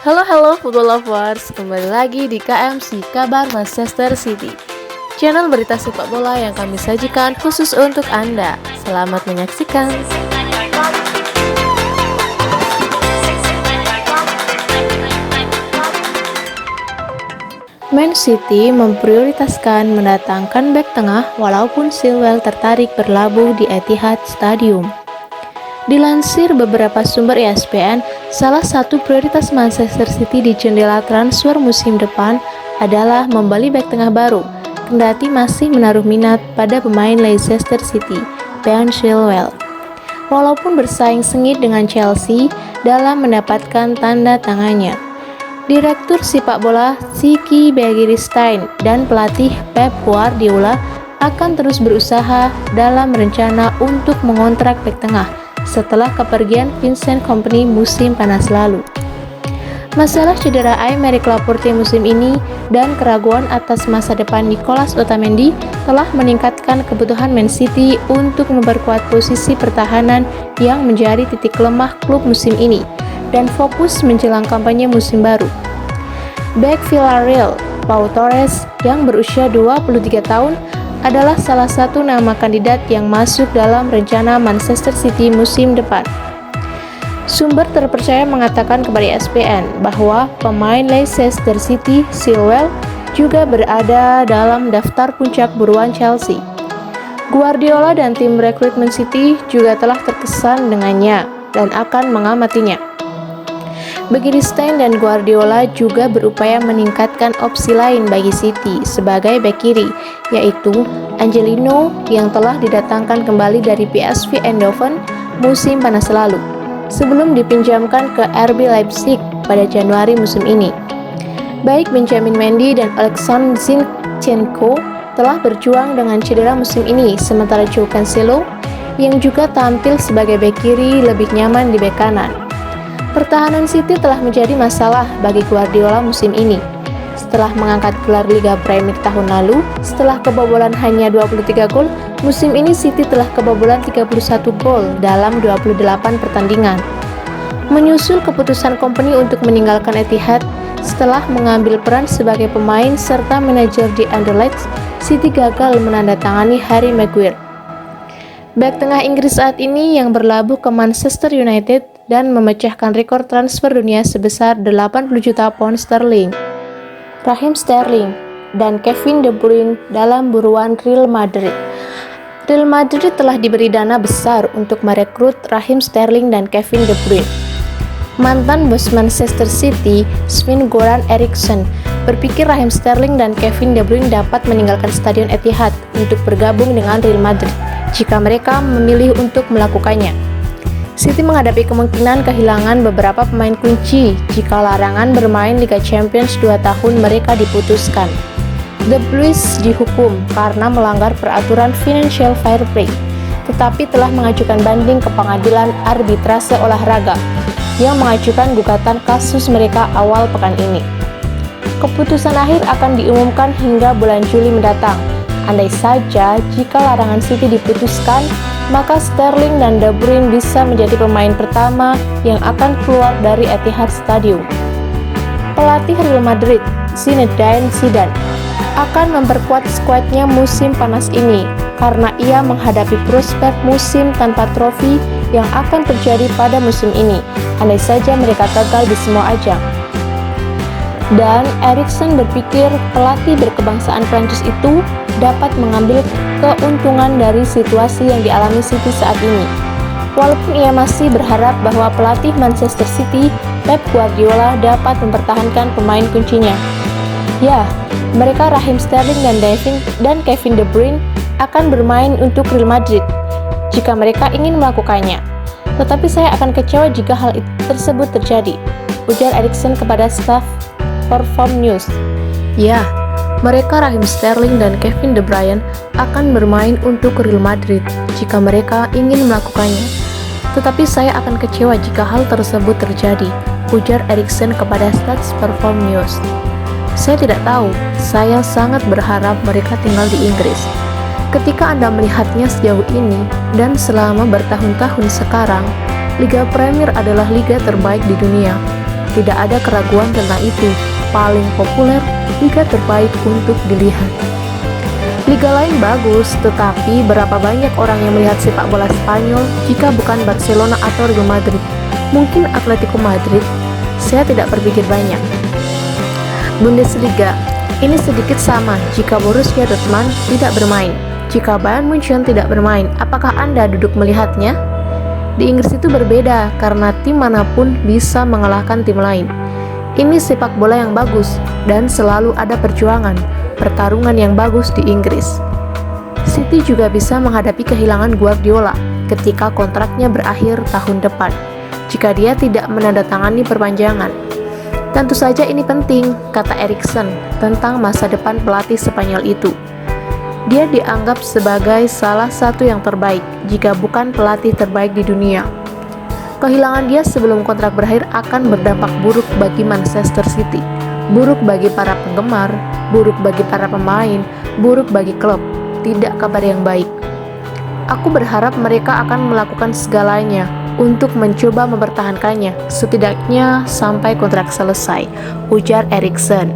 Halo football lovers, kembali lagi di KMC Kabar Manchester City, channel berita sepak bola yang kami sajikan khusus untuk Anda. Selamat menyaksikan. Man City memprioritaskan mendatangkan bek tengah walaupun Chilwell tertarik berlabuh di Etihad Stadium. Dilansir beberapa sumber ESPN, salah satu prioritas Manchester City di jendela transfer musim depan adalah membeli bek tengah baru, kendati masih menaruh minat pada pemain Leicester City, Ben Chilwell. Walaupun bersaing sengit dengan Chelsea dalam mendapatkan tanda tangannya, Direktur sepak bola Siki Begiristain dan pelatih Pep Guardiola akan terus berusaha dalam rencana untuk mengontrak bek tengah setelah kepergian Vincent Kompany musim panas lalu. Masalah cedera Aymeric Laporte musim ini dan keraguan atas masa depan Nicolas Otamendi telah meningkatkan kebutuhan Man City untuk memperkuat posisi pertahanan yang menjadi titik lemah klub musim ini dan fokus menjelang kampanye musim baru. Bek Villarreal, Pau Torres yang berusia 23 tahun adalah salah satu nama kandidat yang masuk dalam rencana Manchester City musim depan. Sumber terpercaya mengatakan kepada ESPN bahwa pemain Leicester City, Chilwell, juga berada dalam daftar puncak buruan Chelsea. Guardiola dan tim rekrutmen City juga telah terkesan dengannya dan akan mengamatinya. Begiristain dan Guardiola juga berupaya meningkatkan opsi lain bagi City sebagai bek kiri, yaitu Angelino yang telah didatangkan kembali dari PSV Eindhoven musim panas lalu, sebelum dipinjamkan ke RB Leipzig pada Januari musim ini. Baik Benjamin Mendy dan Alexander Zinchenko telah berjuang dengan cedera musim ini, sementara Joao Cancelo yang juga tampil sebagai bek kiri lebih nyaman di bek kanan. Pertahanan City telah menjadi masalah bagi Guardiola musim ini. Setelah mengangkat gelar Liga Premier tahun lalu, setelah kebobolan hanya 23 gol, musim ini City telah kebobolan 31 gol dalam 28 pertandingan. Menyusul keputusan Kompany untuk meninggalkan Etihad setelah mengambil peran sebagai pemain serta manajer di Anderlecht, City gagal menandatangani Harry Maguire. Bek tengah Inggris saat ini yang berlabuh ke Manchester United dan memecahkan rekor transfer dunia sebesar 80 juta pound sterling. Raheem Sterling dan Kevin De Bruyne dalam buruan Real Madrid. Real Madrid telah diberi dana besar untuk merekrut Raheem Sterling dan Kevin De Bruyne. Mantan bos Manchester City, Sven-Göran Eriksson, berpikir Raheem Sterling dan Kevin De Bruyne dapat meninggalkan Stadion Etihad untuk bergabung dengan Real Madrid jika mereka memilih untuk melakukannya. City menghadapi kemungkinan kehilangan beberapa pemain kunci jika larangan bermain Liga Champions 2 tahun mereka diputuskan. The Blues dihukum karena melanggar peraturan Financial Fair Play, tetapi telah mengajukan banding ke pengadilan arbitrase olahraga yang mengajukan gugatan kasus mereka awal pekan ini. Keputusan akhir akan diumumkan hingga bulan Juli mendatang. Andai saja jika larangan City diputuskan, maka Sterling dan De Bruyne bisa menjadi pemain pertama yang akan keluar dari Etihad Stadium. Pelatih Real Madrid, Zinedine Zidane, akan memperkuat skuadnya musim panas ini karena ia menghadapi prospek musim tanpa trofi yang akan terjadi pada musim ini, andai saja mereka gagal di semua ajang. Dan Eriksson berpikir pelatih berkebangsaan Prancis itu dapat mengambil keuntungan dari situasi yang dialami City saat ini. Walaupun ia masih berharap bahwa pelatih Manchester City, Pep Guardiola, dapat mempertahankan pemain kuncinya. Ya, mereka Raheem Sterling dan Kevin De Bruyne akan bermain untuk Real Madrid jika mereka ingin melakukannya. Tetapi saya akan kecewa jika hal tersebut terjadi, ujar Eriksson kepada staf Perform News. Ya, mereka Raheem Sterling dan Kevin De Bruyne akan bermain untuk Real Madrid jika mereka ingin melakukannya. Tetapi saya akan kecewa jika hal tersebut terjadi, ujar Eriksson kepada Stats Perform News. Saya tidak tahu, saya sangat berharap mereka tinggal di Inggris. Ketika Anda melihatnya sejauh ini dan selama bertahun-tahun sekarang, Liga Premier adalah liga terbaik di dunia. tidak ada keraguan tentang itu. Paling populer, liga terbaik untuk dilihat. Liga lain bagus, tetapi berapa banyak orang yang melihat sepak bola Spanyol jika bukan Barcelona atau Real Madrid? Mungkin Atletico Madrid? Saya tidak berpikir banyak. Bundesliga, ini sedikit sama jika Borussia Dortmund tidak bermain. Jika Bayern Munchen tidak bermain, apakah Anda duduk melihatnya? Di Inggris itu berbeda karena tim manapun bisa mengalahkan tim lain. Ini sepak bola yang bagus dan selalu ada pertarungan yang bagus di Inggris. City juga bisa menghadapi kehilangan Guardiola ketika kontraknya berakhir tahun depan jika dia tidak menandatangani perpanjangan. Tentu saja ini penting, kata Eriksen tentang masa depan pelatih Spanyol itu. Dia dianggap sebagai salah satu yang terbaik, jika bukan pelatih terbaik di dunia. Kehilangan dia sebelum kontrak berakhir akan berdampak buruk bagi Manchester City, buruk bagi para penggemar, buruk bagi para pemain, buruk bagi klub. Tidak kabar yang baik. Aku berharap mereka akan melakukan segalanya untuk mencoba mempertahankannya, setidaknya sampai kontrak selesai, ujar Eriksen.